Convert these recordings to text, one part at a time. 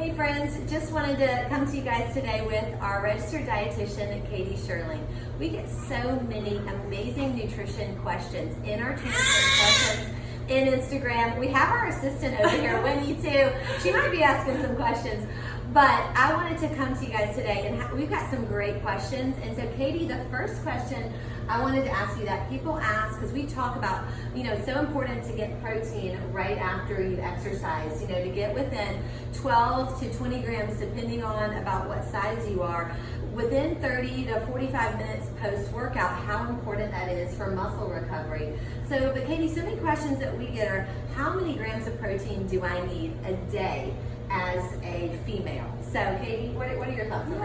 Hey friends, just wanted to come to you guys today with our registered dietitian, Kaeti Shurling. We get so many amazing nutrition questions in our transfer sessions, in Instagram. We have our assistant over here, Winnie, too. She might be asking some questions. But I wanted to come to you guys today, and we've got some great questions. And so, Kaeti, the first question I wanted to ask you that people ask, because we talk about, it's so important to get protein right after you exercise, to get within 12 to 20 grams, depending on about what size you are, within 30 to 45 minutes post-workout, how important that is for muscle recovery. So, but Kaeti, so many questions that we get are, how many grams of protein do I need a day as a female? So, Kaeti, what are your thoughts on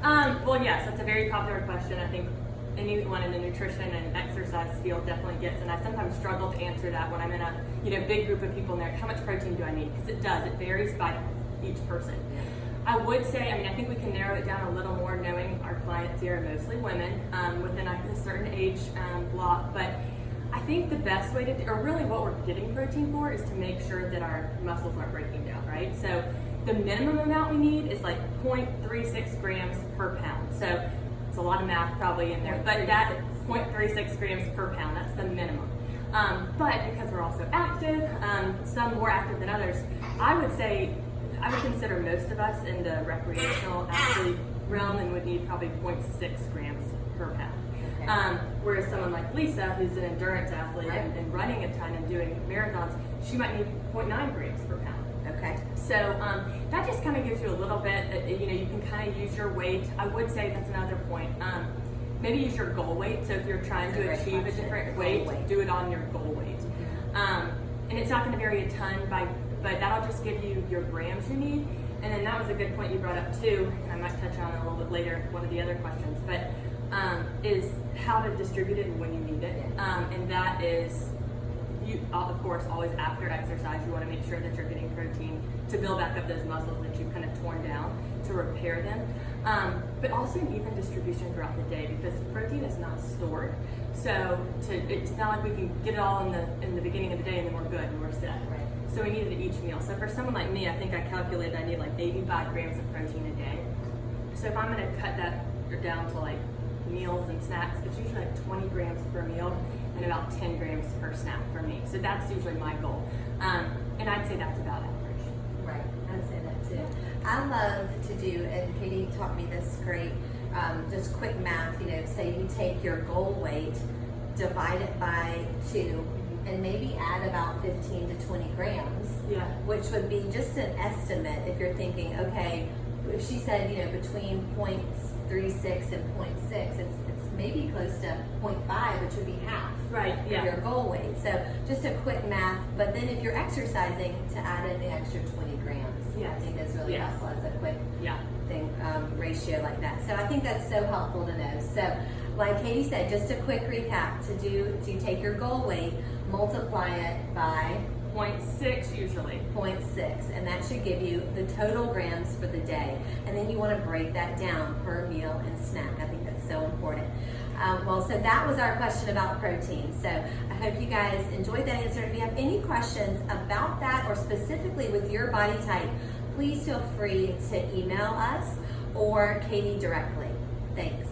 that? Well, yes, that's a very popular question. I think anyone in the nutrition and exercise field definitely gets, and I sometimes struggle to answer that when I'm in a big group of people and they're like, how much protein do I need? Because it does. It varies by each person. I would say, I think we can narrow it down a little more knowing our clients here are mostly women within a certain age block, but I think the best way to, or really what we're getting protein for, is to make sure that our muscles aren't breaking down, right? So the minimum amount we need is like 0.36 grams per pound. So it's a lot of math probably in there, but that 0.36 grams per pound, that's the minimum. But because we're also active, some more active than others, I would say, I would consider most of us in the recreational athlete realm and would need probably 0.6 grams per pound. Whereas someone like Lisa, who's an endurance athlete and running a ton and doing marathons, she might need 0.9 grams per pound. Okay. So that just kind of gives you a little bit, you can kind of use your weight. I would say that's another point. Maybe use your goal weight. So if you're trying to achieve a different weight, do it on your goal weight. And it's not going to vary a ton, but that'll just give you your grams you need. And then that was a good point you brought up too, and I might touch on it a little bit later, one of the other questions, but is how to distribute it and when you need it. And that is, of course, always after exercise, you want to make sure that you're getting protein to build back up those muscles that you've kind of torn down, to repair them. But also an even distribution throughout the day, because protein is not stored. So it's not like we can get it all in the beginning of the day and then we're good and we're set. Right. So we need it at each meal. So for someone like me, I think I calculated I need like 85 grams of protein a day. So if I'm going to cut that down to like meals and snacks, it's usually like 20 grams per meal and about 10 grams per snack for me. So that's usually my goal. And I'd say that's about average. Right, I'd say that too. I love to do, and Kaeti taught me this great, just quick math, say you take your goal weight, divide it by 2, and maybe add about 15 to 20 grams, which would be just an estimate if you're thinking, okay, if she said, between 0.36 and 0.6, it's maybe close to 0.5, which would be half of your goal weight. So just a quick math, but then if you're exercising, to add in the extra 20 grams, I think is really helpful as a quick thing, ratio like that. So I think that's so helpful to know. So like Kaeti said, just a quick recap, to take your goal weight, multiply it by 0.6 usually. 0.6, and that should give you the total grams for the day. And then you want to break that down per meal and snack. I think that's so important. So that was our question about protein. So I hope you guys enjoyed that answer. If you have any questions about that or specifically with your body type, please feel free to email us or Kaeti directly. Thanks.